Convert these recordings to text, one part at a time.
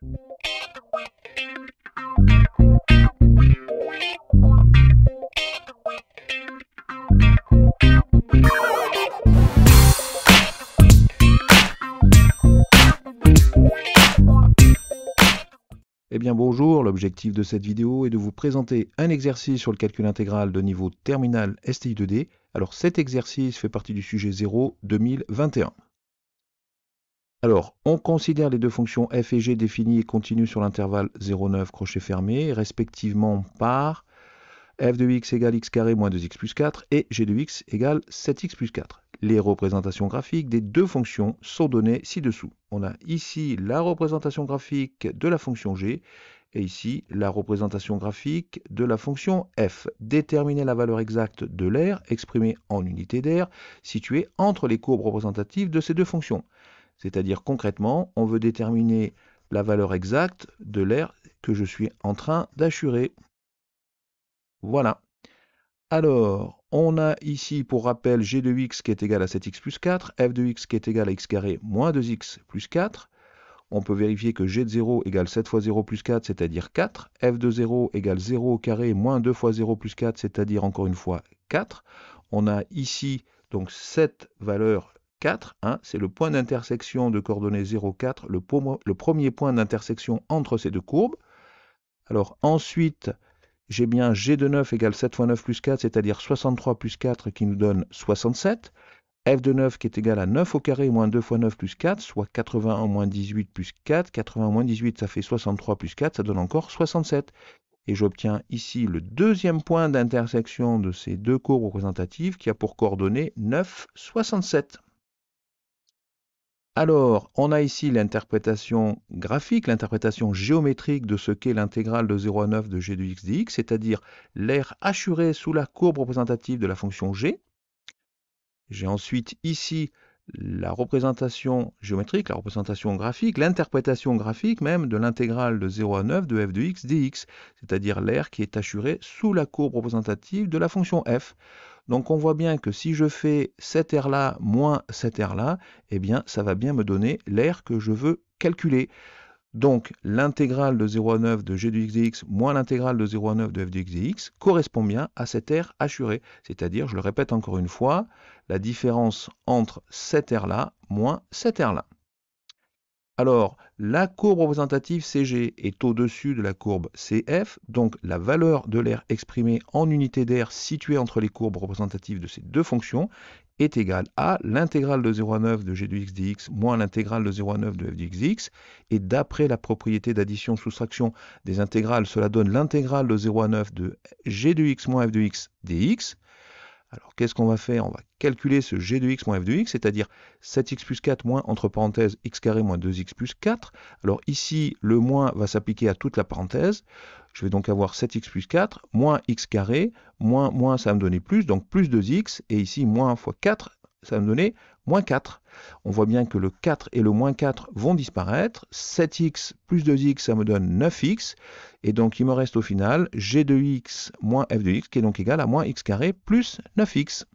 Eh bien bonjour, l'objectif de cette vidéo est de vous présenter un exercice sur le calcul intégral de niveau terminal STI 2D. Alors cet exercice fait partie du sujet 0 2021. Alors, on considère les deux fonctions f et g définies et continues sur l'intervalle 0,9 crochet fermé, respectivement par f de x égale x carré moins 2x plus 4 et g de x égale 7x plus 4. Les représentations graphiques des deux fonctions sont données ci-dessous. On a ici la représentation graphique de la fonction g et ici la représentation graphique de la fonction f. Déterminer la valeur exacte de l'aire exprimée en unité d'aire située entre les courbes représentatives de ces deux fonctions. C'est-à-dire concrètement, on veut déterminer la valeur exacte de l'aire que je suis en train d'achurer. Voilà. Alors, on a ici, pour rappel, g de x qui est égal à 7x plus 4, f de x qui est égal à x carré moins 2x plus 4. On peut vérifier que g de 0 égale 7 fois 0 plus 4, c'est-à-dire 4. F de 0 égale 0 au carré moins 2 fois 0 plus 4, c'est-à-dire encore une fois 4. On a ici donc cette valeur 4, hein, c'est le point d'intersection de coordonnées 0, 4, le premier point d'intersection entre ces deux courbes. Alors ensuite, j'ai bien g de 9 égale 7 fois 9 plus 4, c'est-à-dire 63 plus 4 qui nous donne 67. F de 9 qui est égal à 9 au carré moins 2 fois 9 plus 4, soit 81 moins 18 plus 4. 81 moins 18, ça fait 63 plus 4, ça donne encore 67. Et j'obtiens ici le deuxième point d'intersection de ces deux courbes représentatives qui a pour coordonnées 9, 67. Alors, on a ici l'interprétation graphique, l'interprétation géométrique de ce qu'est l'intégrale de 0 à 9 de g de x dx, c'est-à-dire l'aire hachurée sous la courbe représentative de la fonction g. J'ai ensuite ici la représentation géométrique, la représentation graphique, l'interprétation graphique même de l'intégrale de 0 à 9 de f de x dx, c'est-à-dire l'aire qui est hachurée sous la courbe représentative de la fonction f. Donc on voit bien que si je fais cette aire-là moins cette aire-là, eh bien ça va bien me donner l'aire que je veux calculer. Donc l'intégrale de 0 à 9 de g de x dx moins l'intégrale de 0 à 9 de f de x dx correspond bien à cette aire hachurée. C'est-à-dire, je le répète encore une fois, la différence entre cette aire-là moins cette aire-là. Alors, la courbe représentative CG est au-dessus de la courbe CF, donc la valeur de l'aire exprimée en unité d'aire située entre les courbes représentatives de ces deux fonctions est égale à l'intégrale de 0 à 9 de g de x dx moins l'intégrale de 0 à 9 de f de x dx. Et d'après la propriété d'addition-soustraction des intégrales, cela donne l'intégrale de 0 à 9 de g de x moins f de x dx. Alors, qu'est-ce qu'on va faire? On va calculer ce g de x moins f de x, c'est-à-dire 7x plus 4 moins, entre parenthèses, x carré moins 2x plus 4. Alors ici, le moins va s'appliquer à toute la parenthèse. Je vais donc avoir 7x plus 4, moins x carré, moins ça va me donner plus, donc plus 2x, et ici, moins fois 4, ça va me donner moins 4. On voit bien que le 4 et le moins 4 vont disparaître. 7x plus 2x, ça me donne 9x. Et donc, il me reste au final g de x moins f de x, qui est donc égal à moins x carré plus 9x.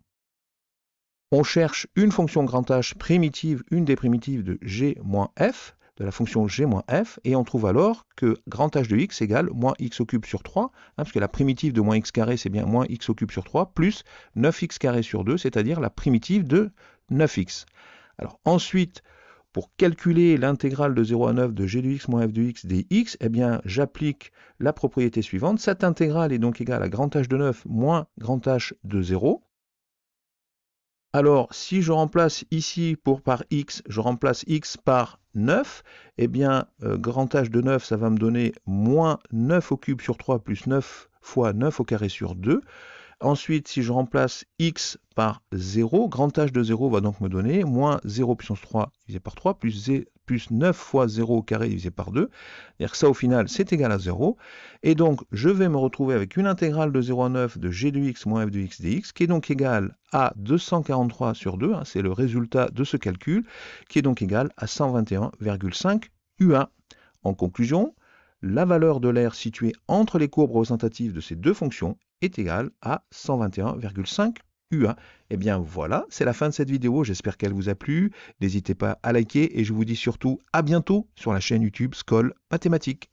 On cherche une fonction grand H primitive, une des primitives de g moins f, de la fonction g moins f, et on trouve alors que grand H de x égale moins x au cube sur 3, parce que la primitive de moins x carré, c'est bien moins x au cube sur 3, plus 9x carré sur 2, c'est-à-dire la primitive de 9x. Alors ensuite, pour calculer l'intégrale de 0 à 9 de g de x moins f de x dx, eh bien j'applique la propriété suivante. Cette intégrale est donc égale à grand H de 9 moins grand H de 0. Alors, si je remplace ici par x, je remplace x par 9, eh bien, grand H de 9, ça va me donner moins 9 au cube sur 3 plus 9 fois 9 au carré sur 2. Ensuite, si je remplace x par 0, grand H de 0 va donc me donner moins 0 puissance 3 divisé par 3 plus 9 fois 0 au carré divisé par 2. C'est-à-dire que ça, au final, c'est égal à 0. Et donc, je vais me retrouver avec une intégrale de 0 à 9 de g de x moins f de x dx, qui est donc égale à 243 sur 2, hein, c'est le résultat de ce calcul, qui est donc égal à 121,5 U1. En conclusion, la valeur de l'aire située entre les courbes représentatives de ces deux fonctions est égale à 121,5 U1. Eh bien voilà, c'est la fin de cette vidéo, j'espère qu'elle vous a plu. N'hésitez pas à liker et je vous dis surtout à bientôt sur la chaîne YouTube Skoll Mathématiques.